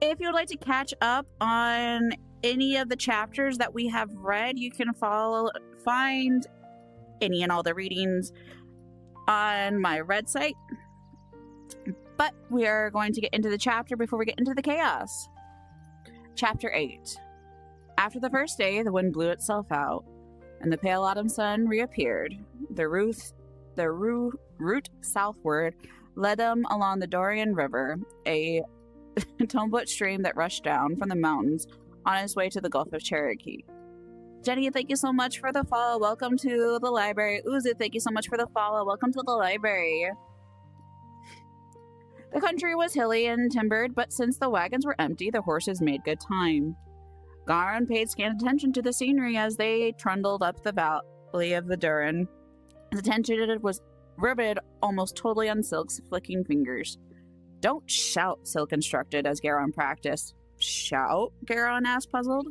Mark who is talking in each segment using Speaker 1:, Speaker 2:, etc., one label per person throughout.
Speaker 1: If you would like to catch up on any of the chapters that we have read, you can find any and all the readings on my Red site. But we are going to get into the chapter before we get into the chaos. Chapter 8. After the first day, the wind blew itself out, and the pale autumn sun reappeared. The route southward led them along the Dorian River, a tumbled stream that rushed down from the mountains on its way to the Gulf of Cherokee. Jenny, thank you so much for the follow. Welcome to the library. Uzu, thank you so much for the follow. Welcome to the library. The country was hilly and timbered, but since the wagons were empty, the horses made good time. Garan paid scant attention to the scenery as they trundled up the valley of the Durin. His attention was riveted almost totally on Silk's flicking fingers. Don't shout, Silk instructed as Garan practiced. Shout? Garan asked, puzzled.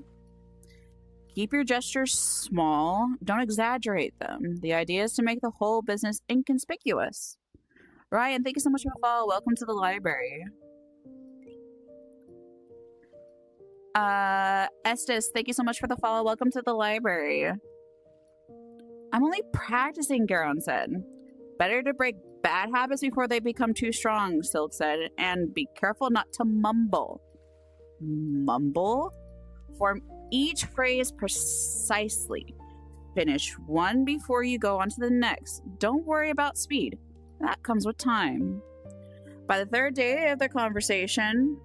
Speaker 1: Keep your gestures small. Don't exaggerate them. The idea is to make the whole business inconspicuous. Ryan, thank you so much for the follow. Welcome to the library. Estes, thank you so much for the follow. Welcome to the library. I'm only practicing, Garan said. Better to break bad habits before they become too strong, Silk said, and be careful not to mumble. Mumble? Form each phrase precisely. Finish one before you go on to the next. Don't worry about speed. That comes with time. By the third day of their conversation...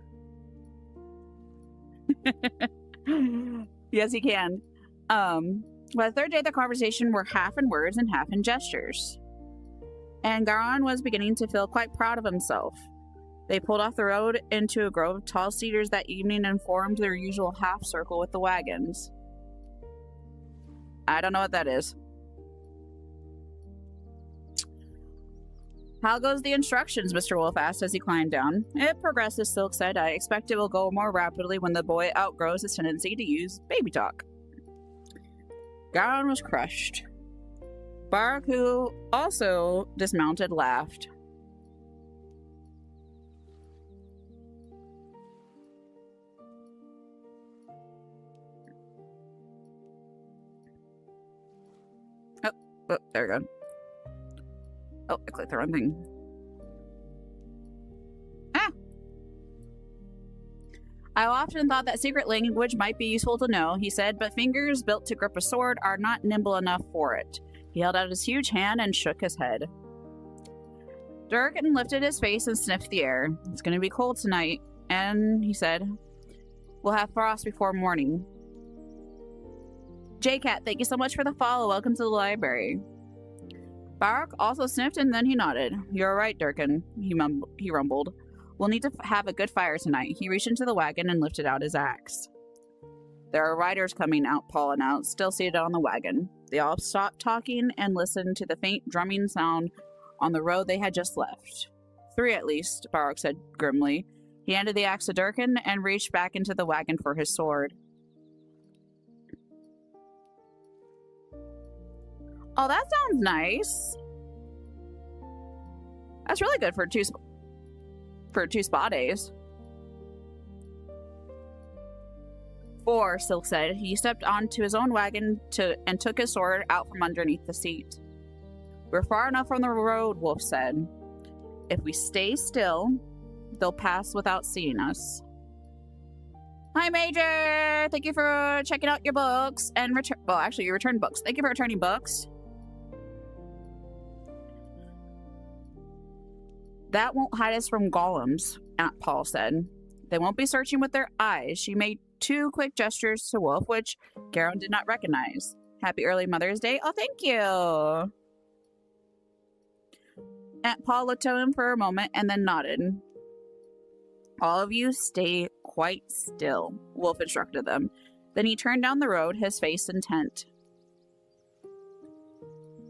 Speaker 1: Yes, he can. By the third day of the conversation were half in words and half in gestures. And Garan was beginning to feel quite proud of himself. They pulled off the road into a grove of tall cedars that evening and formed their usual half circle with the wagons. I don't know what that is. How goes the instructions? Mr. Wolf asked as he climbed down. It progresses, Silk said. I expect it will go more rapidly when the boy outgrows his tendency to use baby talk. Garan was crushed. Barak, who also dismounted, laughed. Oh, there we go. Oh, I clicked the wrong thing. Ah! I often thought that secret language might be useful to know, he said, but fingers built to grip a sword are not nimble enough for it. He held out his huge hand and shook his head. Durkin lifted his face and sniffed the air. It's going to be cold tonight, and he said, we'll have frost before morning. J-Cat, thank you so much for the follow. Welcome to the library. Barak also sniffed and then he nodded. You're right, Durkin, he rumbled. We'll need to have a good fire tonight. He reached into the wagon and lifted out his axe. There are riders coming out, Paul announced, still seated on the wagon. They all stopped talking and listened to the faint drumming sound on the road they had just left. 3 at least, Barak said grimly. He handed the axe to Durkin and reached back into the wagon for his sword. Oh, that sounds nice. That's really good for two spa days. 4, Silk said. He stepped onto his own wagon and took his sword out from underneath the seat. We're far enough from the road, Wolf said. If we stay still, they'll pass without seeing us. Hi, Major! Thank you for checking out your books and you returned books. Thank you for returning books. That won't hide us from golems, Aunt Paul said. They won't be searching with their eyes. She made 2 quick gestures to Wolf, which Garan did not recognize. Happy early Mother's Day. Oh, thank you. Aunt Paul looked at him for a moment and then nodded. All of you stay quite still, Wolf instructed them. Then he turned down the road, his face intent.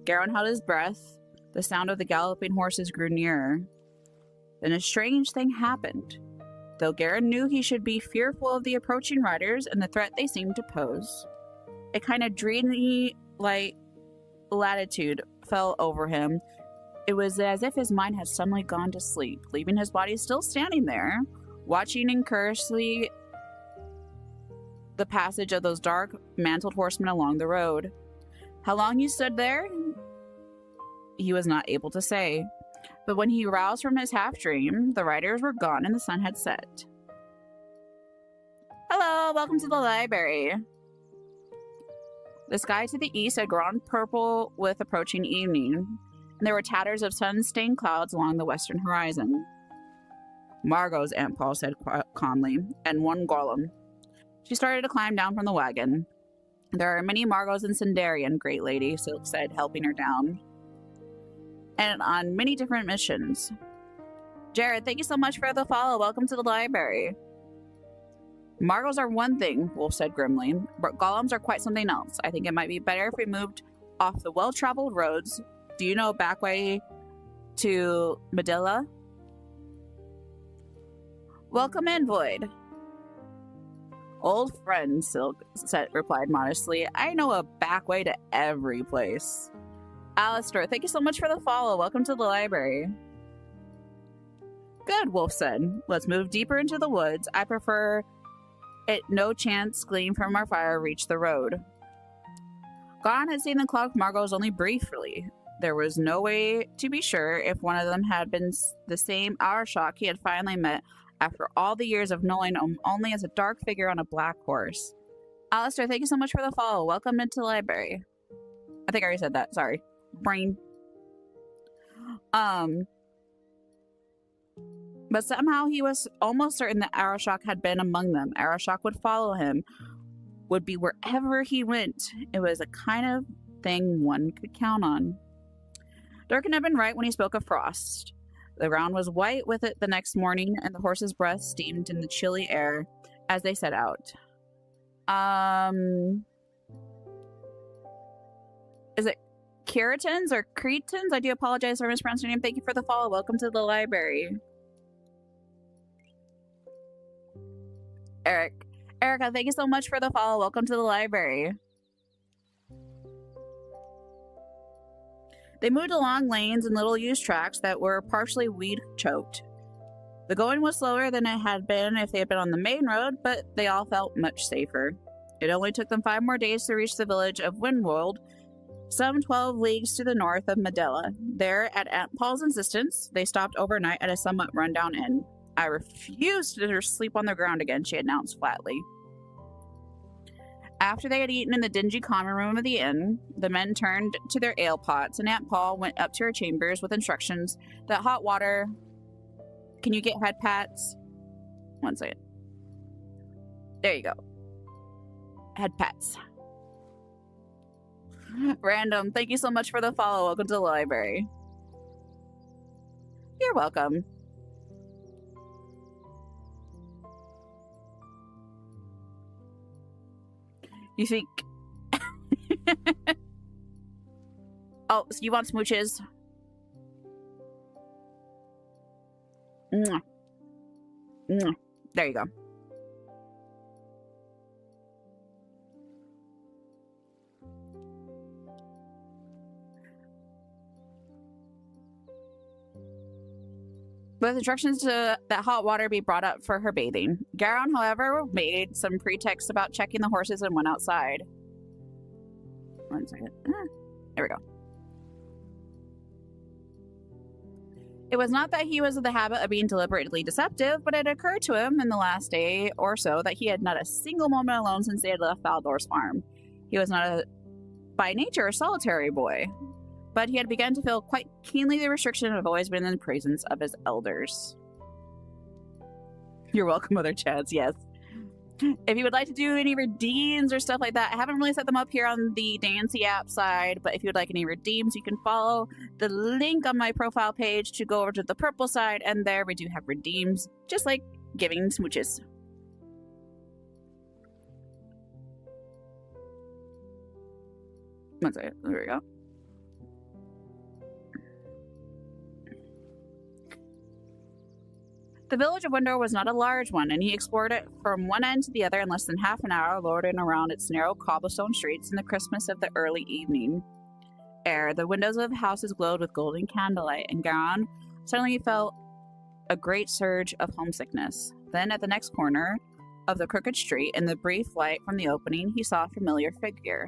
Speaker 1: Garan held his breath. The sound of the galloping horses grew nearer. Then a strange thing happened. Though Garan knew he should be fearful of the approaching riders and the threat they seemed to pose, a kind of dreamy, light latitude fell over him. It was as if his mind had suddenly gone to sleep, leaving his body still standing there, watching incuriously the passage of those dark, mantled horsemen along the road. How long he stood there, he was not able to say. But when he roused from his half-dream, the riders were gone and the sun had set. Hello, welcome to the library. The sky to the east had grown purple with approaching evening, and there were tatters of sun-stained clouds along the western horizon. Margot's, Aunt Paul said calmly, and one golem. She started to climb down from the wagon. There are many Margots in Sindarian, great lady, Silk said, helping her down. And on many different missions. Jared, thank you so much for the follow. Welcome to the library. Margos are one thing, Wolf said grimly, but golems are quite something else. I think it might be better if we moved off the well-traveled roads. Do you know back way to Medilla? Welcome in, Void. Old friend, Silk replied modestly. I know a back way to every place. Alistair, thank you so much for the follow. Welcome to the library. Good, Wolf said. Let's move deeper into the woods. I prefer it no chance gleam from our fire reach the road. Gon had seen the cloaked Margos only briefly. There was no way to be sure if one of them had been the same Arashok he had finally met after all the years of knowing him only as a dark figure on a black horse. Alistair, thank you so much for the follow. Welcome into the library. I think I already said that. Sorry. Brain. But somehow he was almost certain that Arashok had been among them. Arashok would follow him, would be wherever he went. It was a kind of thing one could count on. Durkin had been right when he spoke of frost. The ground was white with it the next morning, and the horses' breath steamed in the chilly air as they set out. Is it Curitans or Cretans? I do apologize for mispronouncing your name. Thank you for the follow. Welcome to the library. Erica, thank you so much for the follow. Welcome to the library. They moved along lanes and little-used tracks that were partially weed-choked. The going was slower than it had been if they had been on the main road, but they all felt much safer. It only took them 5 more days to reach the village of Windwold, some 12 leagues to the north of Medilla. There, at Aunt Paul's insistence, they stopped overnight at a somewhat rundown inn. I refused to sleep on the ground again, she announced flatly. After they had eaten in the dingy common room of the inn, the men turned to their ale pots, and Aunt Paul went up to her chambers with instructions that hot water... Can you get head pats? One second. There you go. Head pats. Random, thank you so much for the follow. Welcome to the library. You're welcome. You think... Oh, so you want smooches? Mwah. Mwah. There you go. With instructions to that hot water be brought up for her bathing. Garon, however, made some pretext about checking the horses and went outside. One second. There we go. It was not that he was in the habit of being deliberately deceptive, but it occurred to him in the last day or so that he had not a single moment alone since they had left Valdor's farm. He was not by nature a solitary boy, but he had begun to feel quite keenly the restriction of always being in the presence of his elders. You're welcome, Mother Chads, yes. If you would like to do any redeems or stuff like that, I haven't really set them up here on the Dancy app side, but if you would like any redeems, you can follow the link on my profile page to go over to the purple side, and there we do have redeems, just like giving smooches. One second, there we go. The village of Windor was not a large one, and he explored it from one end to the other in less than half an hour, lording around its narrow cobblestone streets in the crispness of the early evening air. The windows of the houses glowed with golden candlelight, and Garon suddenly felt a great surge of homesickness. Then at the next corner of the crooked street, in the brief light from the opening, he saw a familiar figure.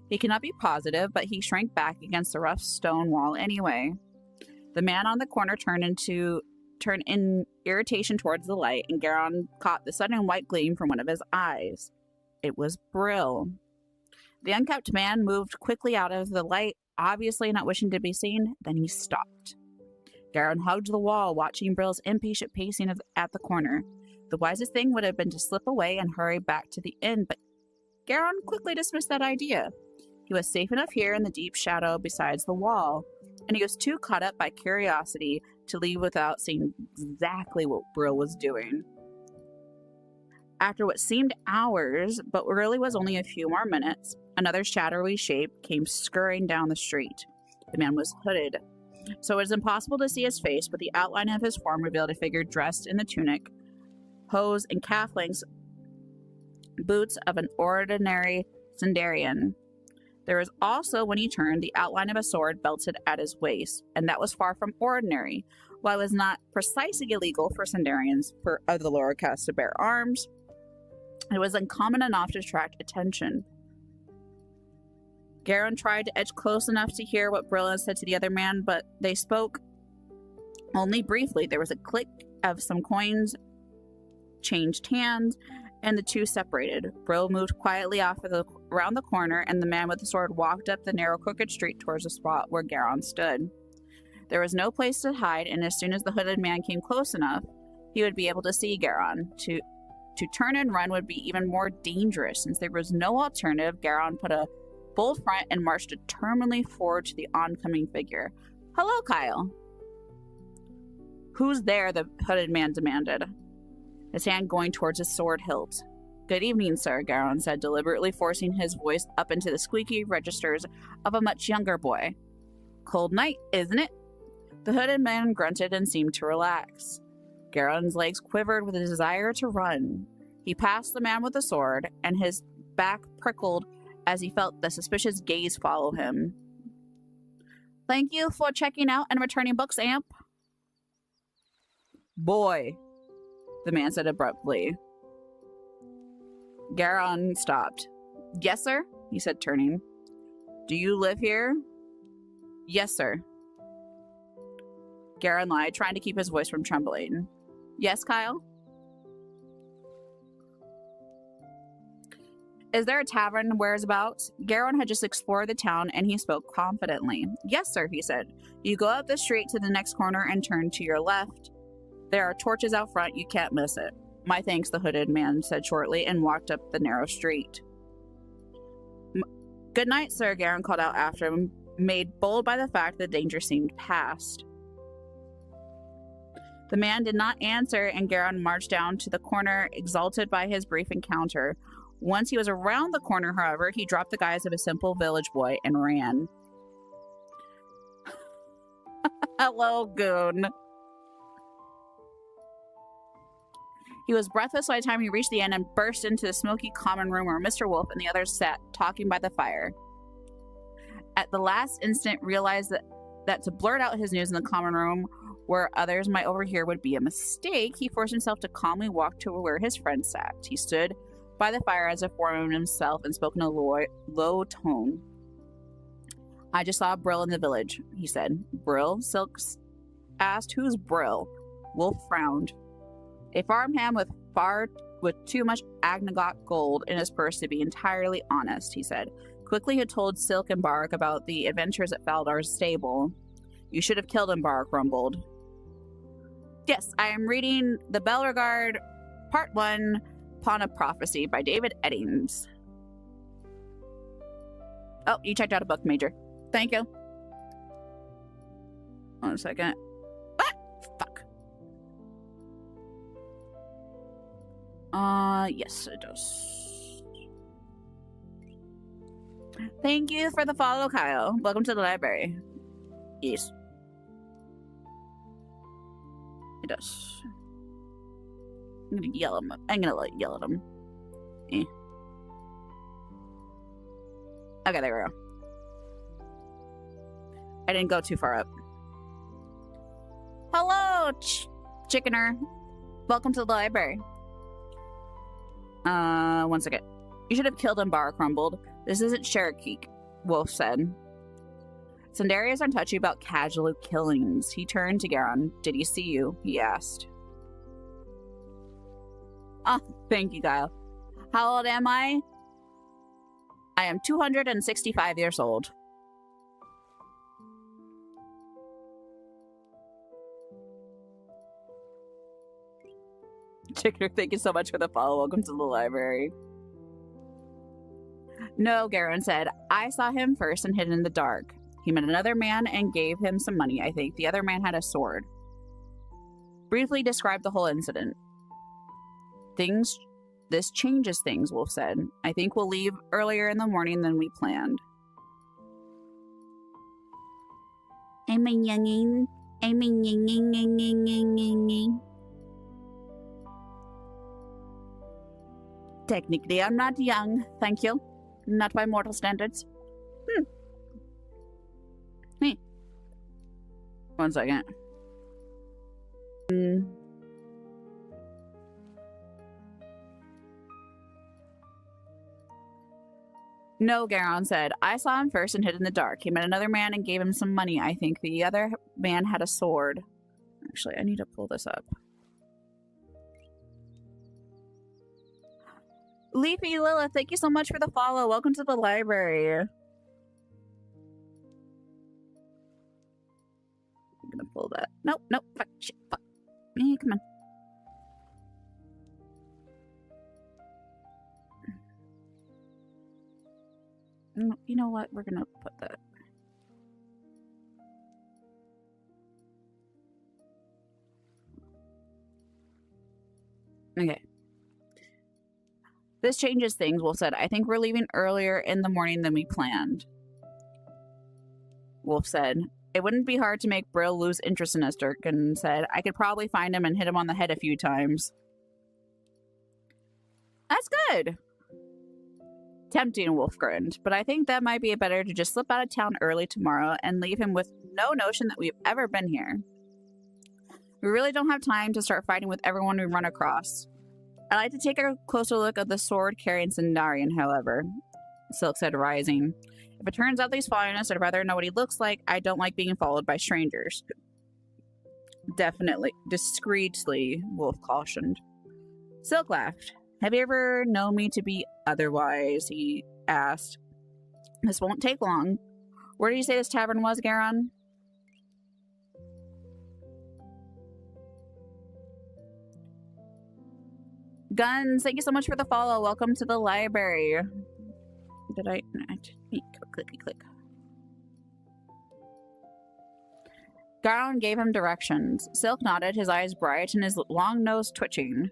Speaker 1: He could not be positive, but he shrank back against the rough stone wall anyway. The man on the corner turned in irritation towards the light, and Garon caught the sudden white gleam from one of his eyes. It was Brill. The unkempt man moved quickly out of the light, obviously not wishing to be seen. Then he stopped. Garon hugged the wall, watching Brill's impatient pacing at the corner. The wisest thing would have been to slip away and hurry back to the inn, but Garon quickly dismissed that idea. He was safe enough here in the deep shadow besides the wall, and he was too caught up by curiosity to leave without seeing exactly what Brill was doing. After what seemed hours, but really was only a few more minutes, another shadowy shape came scurrying down the street. The man was hooded, so it was impossible to see his face, but the outline of his form revealed a figure dressed in the tunic, hose, and calf-length boots of an ordinary Sendarian. There was also, when he turned, the outline of a sword belted at his waist, and that was far from ordinary. While it was not precisely illegal for Sendarians of the lower caste to bear arms, it was uncommon enough to attract attention. Garon tried to edge close enough to hear what Brill said to the other man, but they spoke only briefly. There was a click of some coins changed hands, and the two separated. Brill moved quietly around the corner, and the man with the sword walked up the narrow, crooked street towards the spot where Garon stood. There was no place to hide, and as soon as the hooded man came close enough, he would be able to see Garon. To turn and run would be even more dangerous. Since there was no alternative, Garon put a bold front and marched determinedly forward to the oncoming figure. "Hello, Kyle." "Who's there?" the hooded man demanded, his hand going towards his sword hilt. "Good evening, sir," Garon said, deliberately forcing his voice up into the squeaky registers of a much younger boy. "Cold night, isn't it?" The hooded man grunted and seemed to relax. Garon's legs quivered with a desire to run. He passed the man with the sword, and his back prickled as he felt the suspicious gaze follow him. "Thank you for checking out and returning books, Amp." "Boy," the man said abruptly. Garon stopped. "Yes, sir," he said, turning. "Do you live here?" "Yes, sir." Garon lied, trying to keep his voice from trembling. "Yes, Kyle?" "Is there a tavern whereabouts?" Garon had just explored the town, and he spoke confidently. "Yes, sir," he said. "You go up the street to the next corner and turn to your left. There are torches out front. You can't miss it." "My thanks," the hooded man said shortly, and walked up the narrow street. "Good night, sir," Garon called out after him, made bold by the fact that danger seemed past. The man did not answer, and Garon marched down to the corner, exalted by his brief encounter. Once he was around the corner, however, he dropped the guise of a simple village boy and ran. "Hello, goon." He was breathless by the time he reached the inn and burst into the smoky common room where Mr. Wolf and the others sat, talking by the fire. At the last instant, realized that to blurt out his news in the common room where others might overhear would be a mistake, he forced himself to calmly walk to where his friend sat. He stood by the fire as if warming himself and spoke in a low tone. "I just saw Brill in the village," he said. "Brill?" Silk asked. "Who's Brill?" Wolf frowned. "A farmhand with too much agnagot gold in his purse to be entirely honest," he said. Quickly he told Silk and Barak about the adventures at Faldar's stable. "You should have killed him," Barak rumbled. "Yes, I am reading the Belgariad, Part 1, Pawn of Prophecy by David Eddings." "Oh, you checked out a book, Major. Thank you." One second. What? Fuck. Yes, it does. "Thank you for the follow, Kyle. Welcome to the library." "Yes. It does." I'm gonna yell at him. Eh. Okay, there we go. I didn't go too far up. "Hello, chickener." Welcome to the library. 1 second. You should have killed him, Bar crumbled. This isn't Cherokee, Wolf said. Sandaria's aren't touchy about casual killings. He turned to Garon. Did he see you? He asked. Oh, thank you, Guile. How old am I? I am 265 years old. Chicker, thank you so much for the follow. Welcome to the library. No, Garon said. I saw him first and hid in the dark. He met another man and gave him some money, I think. The other man had a sword. Briefly describe the whole incident. This changes things, Wolf said. I think we'll leave earlier in the morning than we planned. I'm a youngin'. I'm a youngin'. Technically, I'm not young, thank you. Not by mortal standards. Hey. 1 second. No, Garon said. I saw him first and hid in the dark. He met another man and gave him some money, I think. The other man had a sword. Actually, I need to pull this up. Leafy Lilith, thank you so much for the follow. Welcome to the library. I'm gonna pull that. Nope, fuck, shit, fuck. Come on. You know what? We're gonna put that. Okay. This changes things, Wolf said. I think we're leaving earlier in the morning than we planned. Wolf said. It wouldn't be hard to make Brill lose interest in us, Durkin said. I could probably find him and hit him on the head a few times. That's good. Tempting, Wolf grinned, but I think that might be better to just slip out of town early tomorrow and leave him with no notion that we've ever been here. We really don't have time to start fighting with everyone we run across. I'd like to take a closer look at the sword-carrying Sindarian, however, Silk said, rising. If it turns out that he's following us, I'd rather know what he looks like. I don't like being followed by strangers. Definitely. Discreetly, Wolf cautioned. Silk laughed. Have you ever known me to be otherwise? He asked. This won't take long. Where did you say this tavern was, Garon? Guns, thank you so much for the follow. Welcome to the library. Did I? Clicky click. Garon gave him directions. Silk nodded, his eyes bright and his long nose twitching.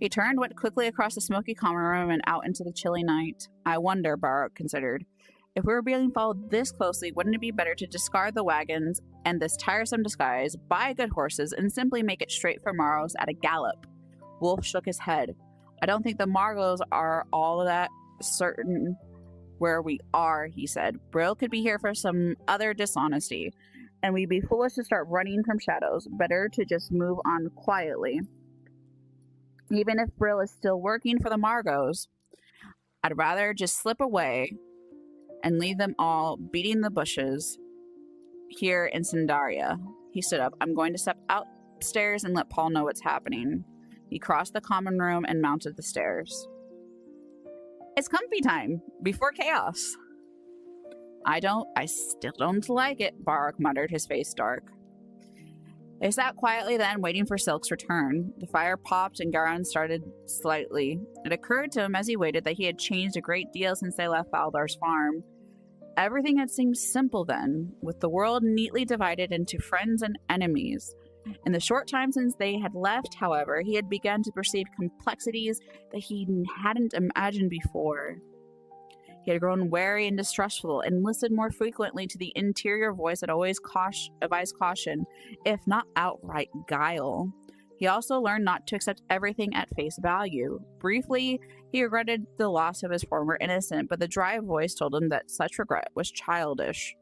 Speaker 1: He turned, went quickly across the smoky common room and out into the chilly night. I wonder, Barrock considered. If we were being followed this closely, wouldn't it be better to discard the wagons and this tiresome disguise, buy good horses, and simply make it straight for Morrow's at a gallop? Wolf shook his head. I don't think the Margos are all that certain where we are, he said. Brill could be here for some other dishonesty, and we'd be foolish to start running from shadows. Better to just move on quietly. Even if Brill is still working for the Margos, I'd rather just slip away and leave them all beating the bushes here in Sindaria. He stood up. I'm going to step upstairs and let Paul know what's happening. He crossed the common room and mounted the stairs. It's comfy time before chaos. I still don't like it, Barrock muttered, his face dark. They sat quietly then, waiting for Silk's return. The fire popped and Garon started slightly. It occurred to him as he waited that he had changed a great deal since they left Baldar's farm. Everything had seemed simple then, with the world neatly divided into friends and enemies. In the short time since they had left, however, he had begun to perceive complexities that he hadn't imagined before. He had grown wary and distrustful, and listened more frequently to the interior voice that always advised caution, if not outright guile. He also learned not to accept everything at face value. Briefly, he regretted the loss of his former innocence, but the dry voice told him that such regret was childish.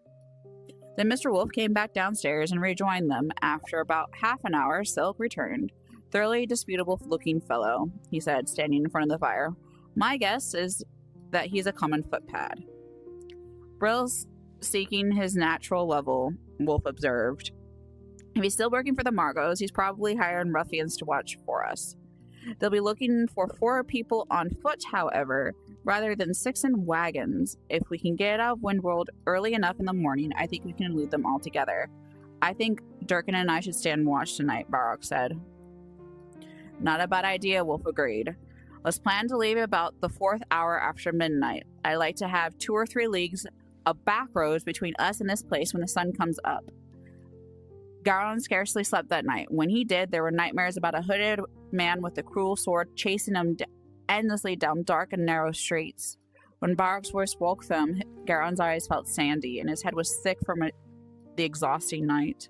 Speaker 1: Then Mr. Wolf came back downstairs and rejoined them. After about half an hour, Silk returned. Thoroughly disputable-looking fellow, he said, standing in front of the fire. My guess is that he's a common footpad. Brill's seeking his natural level, Wolf observed. If he's still working for the Margos, he's probably hiring ruffians to watch for us. They'll be looking for 4 people on foot, however, rather than 6 in wagons. If we can get out of Windworld early enough in the morning, I think we can elude them all together. I think Durkin and I should stand watch tonight, Barrock said. Not a bad idea, Wolf agreed. Let's plan to leave about the 4th hour after midnight. I like to have 2 or 3 leagues of back roads between us and this place when the sun comes up. Garon scarcely slept that night. When he did, there were nightmares about a hooded man with a cruel sword chasing him endlessly down dark and narrow streets. When Barrock's voice woke them, Garon's eyes felt sandy, and his head was thick from the exhausting night.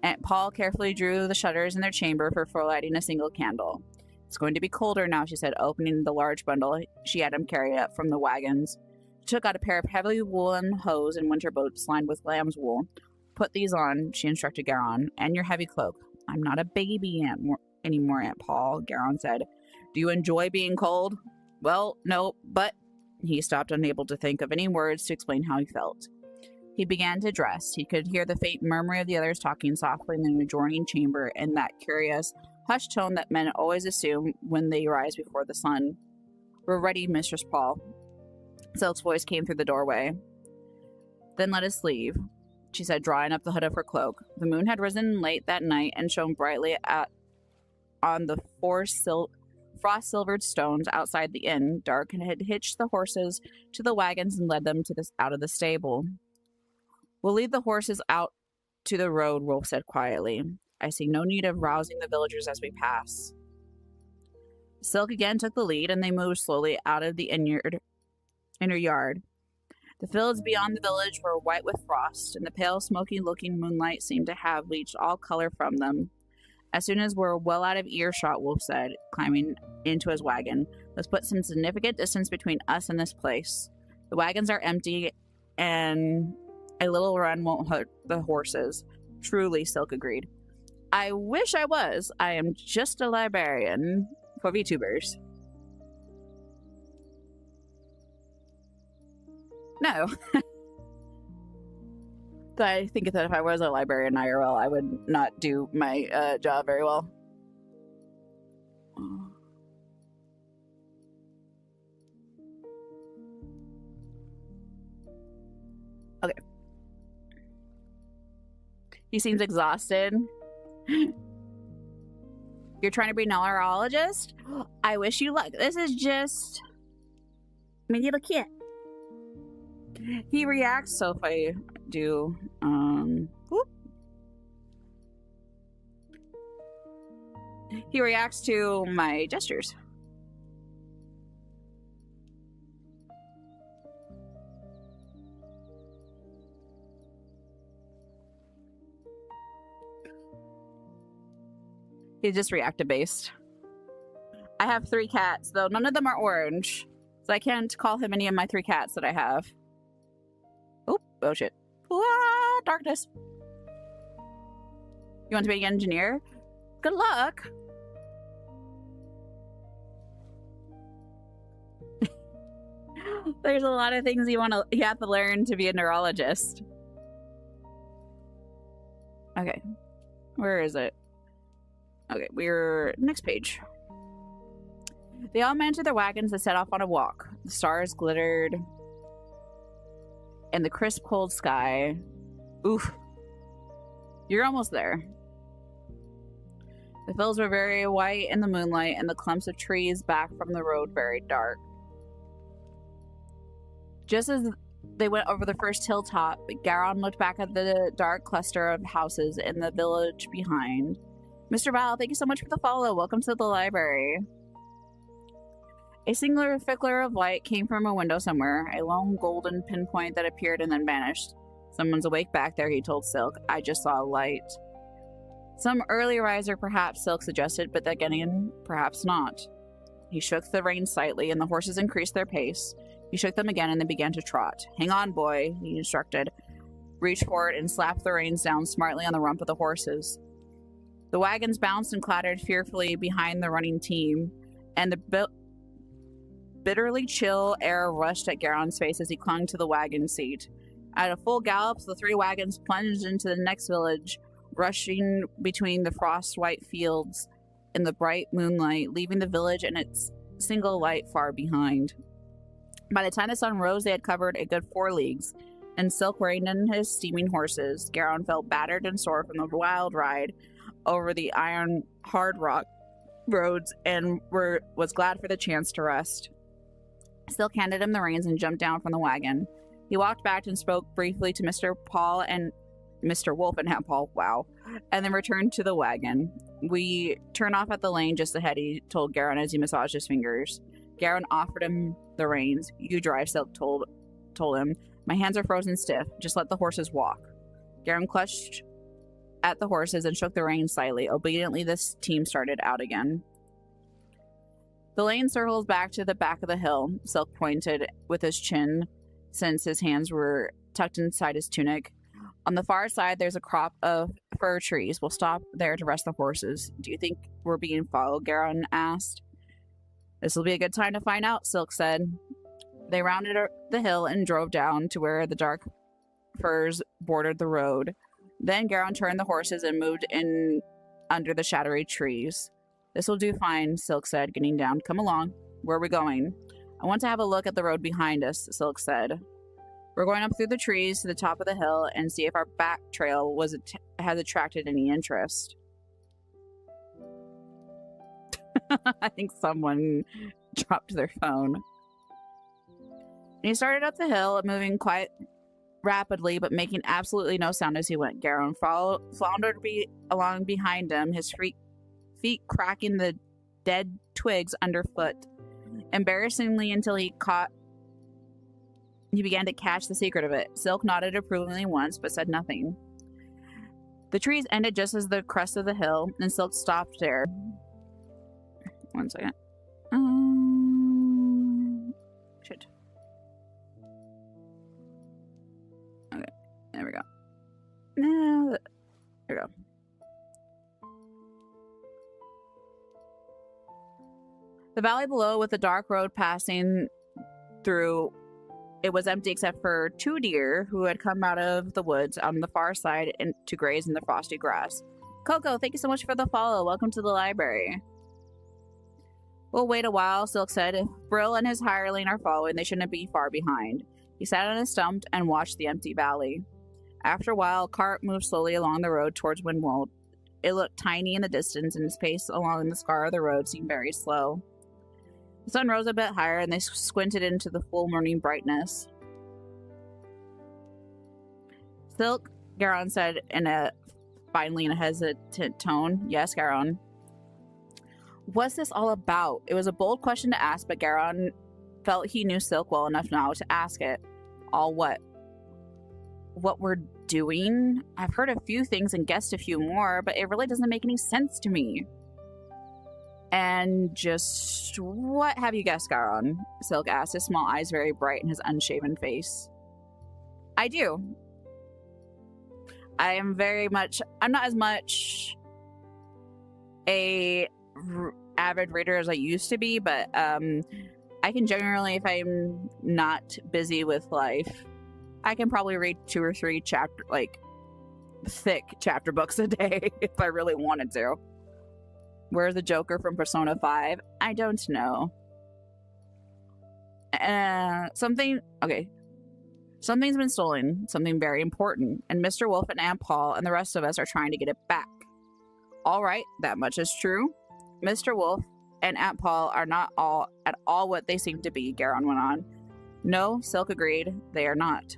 Speaker 1: Aunt Paul carefully drew the shutters in their chamber for lighting a single candle. It's going to be colder now, she said, opening the large bundle she had him carry up from the wagons. She took out a pair of heavy woolen hose and winter boots lined with lamb's wool. Put these on, she instructed Garon, and your heavy cloak. I'm not a baby anymore, Aunt Paul, Garon said. Do you enjoy being cold? Well, no, but... He stopped, unable to think of any words to explain how he felt. He began to dress. He could hear the faint murmur of the others talking softly in the adjoining chamber in that curious, hushed tone that men always assume when they rise before the sun. We're ready, Mistress Paul. Silk's voice came through the doorway. Then let us leave, she said, drawing up the hood of her cloak. The moon had risen late that night and shone brightly on the 4 frost-silvered stones outside the inn. Dark had hitched the horses to the wagons and led them out of the stable. We'll lead the horses out to the road, Wolf said quietly. I see no need of rousing the villagers as we pass. Silk again took the lead, and they moved slowly out of the inner yard. The fields beyond the village were white with frost, and the pale, smoky-looking moonlight seemed to have bleached all color from them. As soon as we're well out of earshot, Wolf said, climbing into his wagon, let's put some significant distance between us and this place. The wagons are empty, and a little run won't hurt the horses. Truly, Silk agreed. I wish I was. I am just a librarian for VTubers. No. I think that if I was a librarian IRL, I would not do my job very well. Okay. He seems exhausted. You're trying to be a neurologist? I wish you luck. This is just my little kid. He reacts, so if I do, whoop. He reacts to my gestures. He's just reactive based. I have 3 cats, though none of them are orange, so I can't call him any of my 3 cats that I have. Oh shit. Ah, darkness. You want to be an engineer? Good luck. There's a lot of things you have to learn to be a neurologist. Okay. Where is it? Okay, we're next page. They all mounted their wagons and set off on a walk. The stars glittered in the crisp, cold sky. Oof. You're almost there. The fields were very white in the moonlight, and the clumps of trees back from the road very dark. Just as they went over the first hilltop, Garon looked back at the dark cluster of houses in the village behind. Mr. Val, thank you so much for the follow. Welcome to the library. A singular flicker of light came from a window somewhere, a lone golden pinpoint that appeared and then vanished. Someone's awake back there, he told Silk. I just saw a light. Some early riser, perhaps, Silk suggested, but then again, perhaps not. He shook the reins slightly, and the horses increased their pace. He shook them again, and they began to trot. Hang on, boy, he instructed. Reached forward and slapped the reins down smartly on the rump of the horses. The wagons bounced and clattered fearfully behind the running team, and the bitterly chill air rushed at Garon's face as he clung to the wagon seat. At a full gallop, the 3 wagons plunged into the next village, rushing between the frost-white fields in the bright moonlight, leaving the village and its single light far behind. By the time the sun rose, they had covered a good 4 leagues, and Silk reined in his steaming horses. Garon felt battered and sore from the wild ride over the iron hard rock roads and was glad for the chance to rest. Silk handed him the reins and jumped down from the wagon. He walked back and spoke briefly to Mr. Paul and Mr. Wolf and Aunt Paul, wow, and then returned to the wagon. We turn off at the lane just ahead, he told Garon as he massaged his fingers. Garon offered him the reins. You drive, Silk told him. My hands are frozen stiff. Just let the horses walk. Garon clutched at the horses and shook the reins slightly. Obediently, this team started out again. The lane circles back to the back of the hill, Silk pointed with his chin, since his hands were tucked inside his tunic. On the far side, there's a crop of fir trees. We'll stop there to rest the horses. Do you think we're being followed? Garon asked. This will be a good time to find out, Silk said. They rounded the hill and drove down to where the dark firs bordered the road. Then Garon turned the horses and moved in under the shadowy trees. This will do fine, Silk said, getting down. Come along. Where are we going? I want to have a look at the road behind us, Silk said. We're going up through the trees to the top of the hill and see if our back trail has attracted any interest. I think someone dropped their phone. He started up the hill, moving quite rapidly, but making absolutely no sound as he went. Garon floundered along behind him, his feet cracking the dead twigs underfoot. Embarrassingly, until he began to catch the secret of it. Silk nodded approvingly once, but said nothing. The trees ended just as the crest of the hill, and Silk stopped there. 1 second. Shit. Okay, there we go. There we go. The valley below, with the dark road passing through, it was empty except for 2 deer who had come out of the woods on the far side and to graze in the frosty grass. Coco, thank you so much for the follow. Welcome to the library. We'll wait a while, Silk said. If Brill and his hireling are following, they shouldn't be far behind. He sat on a stump and watched the empty valley. After a while, a cart moved slowly along the road towards Windwall. It looked tiny in the distance, and his pace along the scar of the road seemed very slow. The sun rose a bit higher, and they squinted into the full morning brightness. Silk, Garon said finally in a hesitant tone. Yes, Garon. What's this all about? It was a bold question to ask, but Garon felt he knew Silk well enough now to ask it. All what? What we're doing? I've heard a few things and guessed a few more, but it really doesn't make any sense to me. And just what have you guessed, Garon? Silk asked, his small eyes very bright in his unshaven face. I do. I'm not as much a avid reader as I used to be, but I can generally, if I'm not busy with life, I can probably read 2 or 3 thick chapter books a day if I really wanted to. Where's the Joker from Persona 5? I don't know. Something's been stolen, something very important, and Mr. Wolf and Aunt Paul and the rest of us are trying to get it back. All right, that much is true. Mr. Wolf and Aunt Paul are not at all what they seem to be, Garon went on. No, Silk agreed, they are not.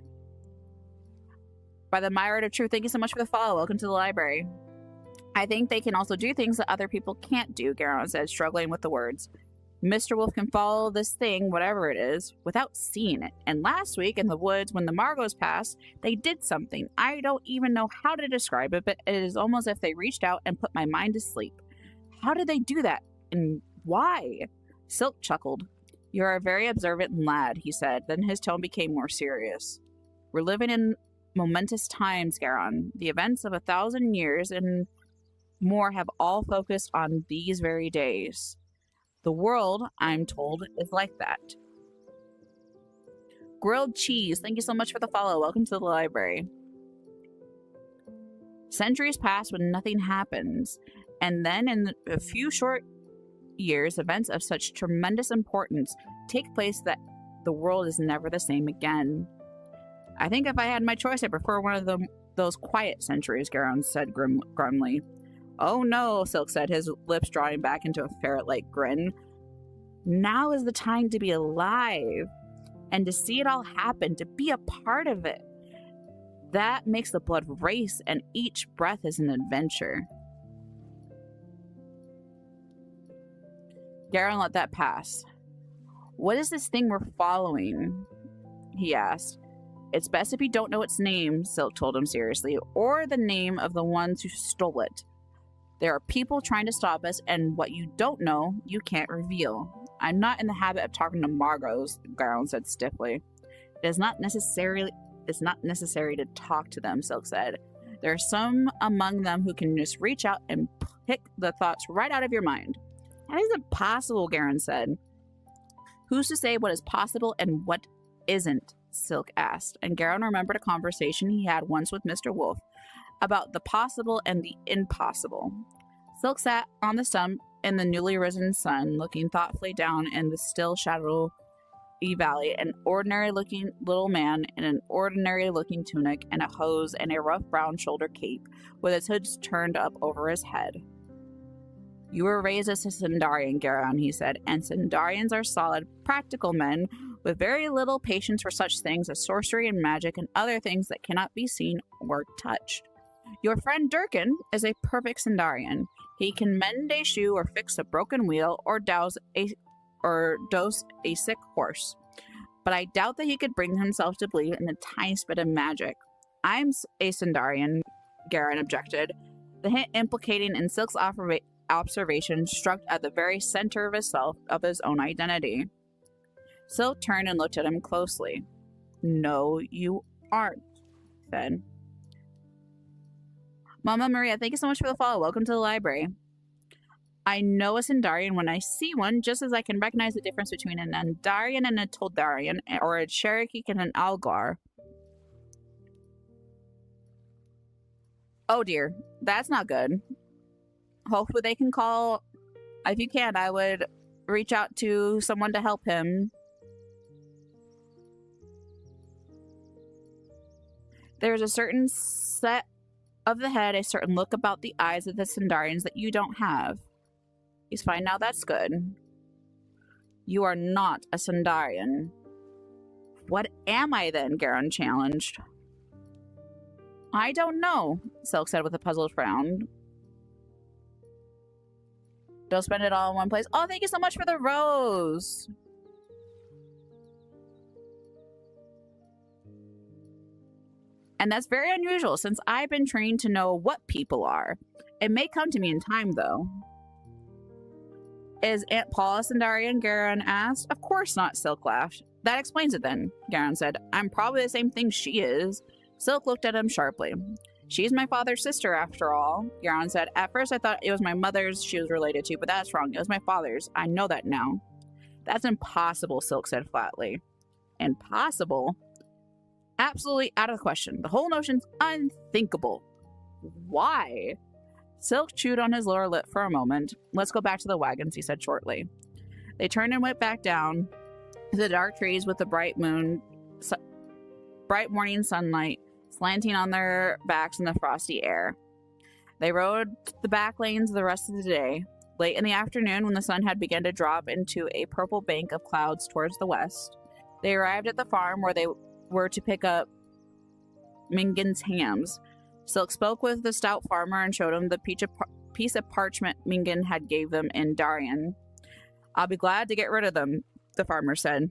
Speaker 1: By the myriad of truth, thank you so much for the follow. Welcome to the library. I think they can also do things that other people can't do, Garon said, struggling with the words. Mr. Wolf can follow this thing, whatever it is, without seeing it. And last week in the woods, when the Margos passed, they did something. I don't even know how to describe it, but it is almost as if they reached out and put my mind to sleep. How did they do that? And why? Silk chuckled. You're a very observant lad, he said. Then his tone became more serious. We're living in momentous times, Garon. The events of 1,000 years, and More have all focused on these very days. The world, I'm told, is like that. Grilled cheese, thank you so much for the follow. Welcome to the library. Centuries pass when nothing happens, and then in a few short years, events of such tremendous importance take place that the world is never the same again. I think if I had my choice, I prefer one of those quiet centuries, Garon said grimly. Oh no, Silk said, his lips drawing back into a ferret-like grin. Now is the time to be alive, and to see it all happen, to be a part of it. That makes the blood race, and each breath is an adventure. Garon let that pass. What is this thing we're following? He asked. It's best if you don't know its name, Silk told him seriously, or the name of the ones who stole it. There are people trying to stop us, and what you don't know, you can't reveal. I'm not in the habit of talking to Margos, Garon said stiffly. It's not necessary to talk to them, Silk said. There are some among them who can just reach out and pick the thoughts right out of your mind. That isn't possible, Garon said. Who's to say what is possible and what isn't? Silk asked, and Garon remembered a conversation he had once with Mr. Wolf about the possible and the impossible. Silk sat on the stump in the newly risen sun, looking thoughtfully down in the still shadowy valley, an ordinary-looking little man in an ordinary-looking tunic and a hose and a rough brown shoulder cape, with its hood turned up over his head. You were raised as a Sindarian, Garon, he said, and Sindarians are solid, practical men with very little patience for such things as sorcery and magic and other things that cannot be seen or touched. Your friend Durkin is a perfect Sindarian. He can mend a shoe or fix a broken wheel or dose a sick horse. But I doubt that he could bring himself to believe in the tiniest bit of magic. I'm a Sindarian, Garon objected, the hint implicating in Silk's observation struck at the very center of his own identity. Silk turned and looked at him closely. No, you aren't, he said. Mama Maria, thank you so much for the follow. Welcome to the library. I know a Sindarian when I see one, just as I can recognize the difference between an Andarian and a Toldarian, or a Cherokee and an Algar. Oh dear, that's not good. Hopefully they can call. If you can, I would reach out to someone to help him. There's a certain set of the head, a certain look about the eyes of the Sindarians that you don't have. He's fine now, that's good. You are not a Sindarian. What am I then? Garon challenged. I don't know, Silk said with a puzzled frown. Don't spend it all in one place. Oh, thank you so much for the rose. And that's very unusual, since I've been trained to know what people are. It may come to me in time, though. Is Aunt Paula Sindarian? Garon asked. Of course not, Silk laughed. That explains it then, Garon said. I'm probably the same thing she is. Silk looked at him sharply. She's my father's sister, after all, Garon said. At first I thought it was my mother's she was related to, but that's wrong. It was my father's. I know that now. That's impossible, Silk said flatly. Impossible? Absolutely out of the question. The whole notion's unthinkable. Why? Silk chewed on his lower lip for a moment. Let's go back to the wagons, he said shortly. They turned and went back down to the dark trees with the bright morning sunlight slanting on their backs in the frosty air. They rode the back lanes the rest of the day. Late in the afternoon, when the sun had begun to drop into a purple bank of clouds towards the west, they arrived at the farm where they were to pick up Mingan's hams. Silk spoke with the stout farmer and showed him the piece of parchment Mingan had gave them in Darien. I'll be glad to get rid of them, the farmer said.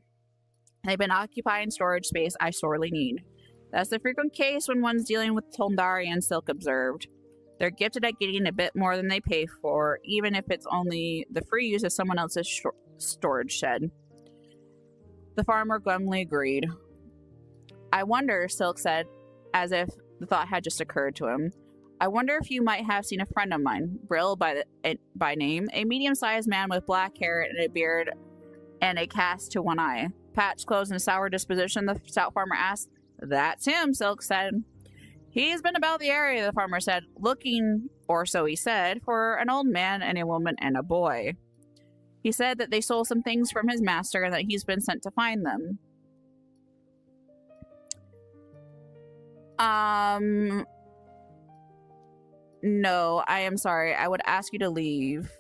Speaker 1: They've been occupying storage space I sorely need. That's the frequent case when one's dealing with Toldarian, Silk observed. They're gifted at getting a bit more than they pay for, even if it's only the free use of someone else's storage shed. The farmer glumly agreed. I wonder, Silk said, as if the thought had just occurred to him. I wonder if you might have seen a friend of mine, Brill by name, a medium-sized man with black hair and a beard and a cast to one eye. Patched clothes and a sour disposition, the stout farmer asked. That's him, Silk said. He's been about the area, the farmer said, looking, or so he said, for an old man and a woman and a boy. He said that they stole some things from his master and that he's been sent to find them. No, I am sorry. I would ask you to leave.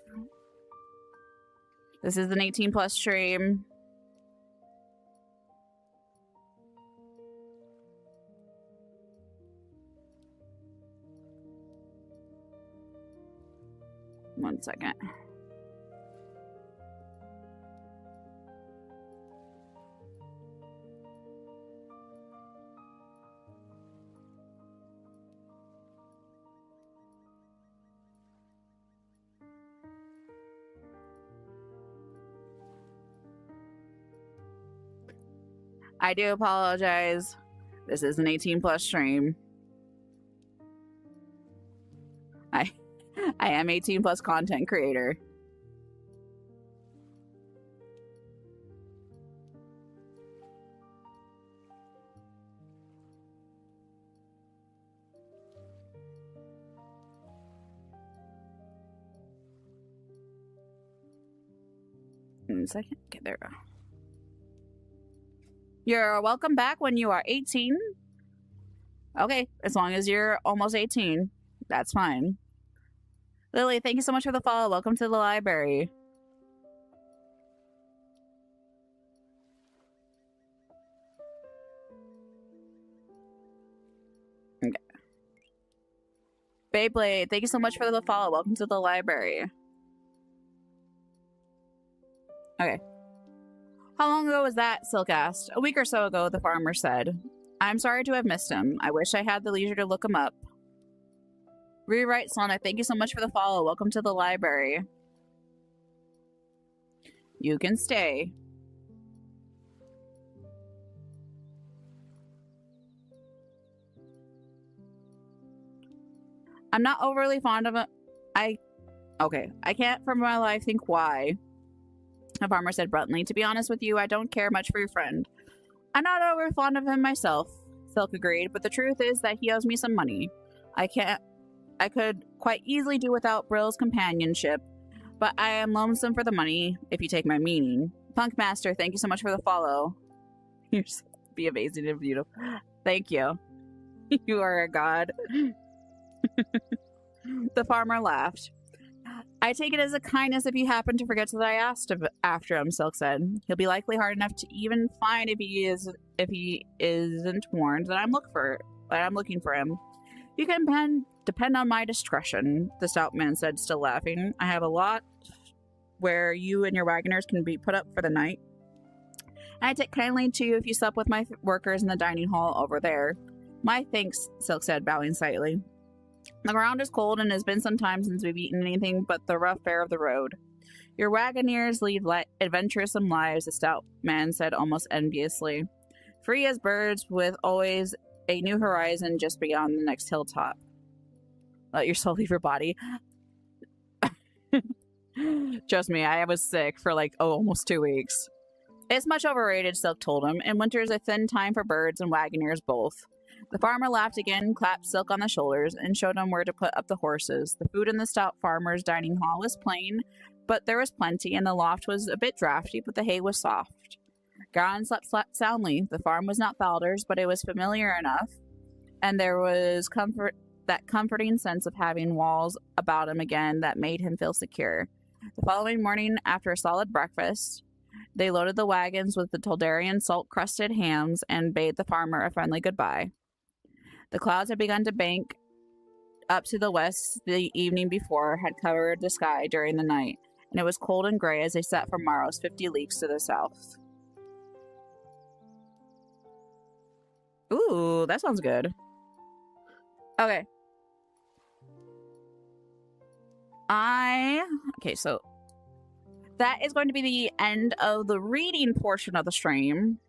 Speaker 1: This is an 18+ stream. One second. I do apologize. This is an 18+ stream. I am 18+ content creator. One second. Okay, there we go. You're welcome back when you are 18. Okay, as long as you're almost 18, that's fine. Lily, thank you so much for the follow. Welcome to the library. Okay. Beyblade, thank you so much for the follow. Welcome to the library. Okay. How long ago was that? Silk asked. A week or so ago, the farmer said. I'm sorry to have missed him. I wish I had the leisure to look him up. Rewrite Sonic, thank you so much for the follow. Welcome to the library. You can stay. I'm not overly fond of it. Okay, I can't for my life think why. The farmer said bluntly. To be honest with you, I don't care much for your friend. I'm not overly fond of him myself, Silk agreed, but the truth is that he owes me some money. I could quite easily do without Brill's companionship, but I am lonesome for the money, if you take my meaning. Punk Master, thank you so much for the follow. You're so be amazing and beautiful. Thank you. You are a god. The farmer laughed. I take it as a kindness if you happen to forget that I asked after him, Silk said. He'll be likely hard enough to even find if he isn't warned that I'm looking for him. You can depend on my discretion, the stout man said, still laughing. I have a lot where you and your wagoners can be put up for the night. And I take kindly to you if you slept with my workers in the dining hall over there. My thanks, Silk said, bowing slightly. The ground is cold and it has been some time since we've eaten anything but the rough fare of the road. Your wagoners lead adventuresome lives, the stout man said almost enviously. Free as birds with always a new horizon just beyond the next hilltop. Let your soul leave your body. Trust me, I was sick for almost 2 weeks. It's much overrated, Silk told him, and winter is a thin time for birds and wagoners both. The farmer laughed again, clapped Silk on the shoulders, and showed him where to put up the horses. The food in the stout farmer's dining hall was plain, but there was plenty, and the loft was a bit drafty, but the hay was soft. Garin slept soundly. The farm was not Falder's, but it was familiar enough, and there was that comforting sense of having walls about him again that made him feel secure. The following morning, after a solid breakfast, they loaded the wagons with the Toldarian salt-crusted hams and bade the farmer a friendly goodbye. The clouds had begun to bank up to the west the evening before, had covered the sky during the night, and it was cold and gray as they set for Maros 50 leagues to the south. Ooh, that sounds good. Okay. Okay, so that is going to be the end of the reading portion of the stream.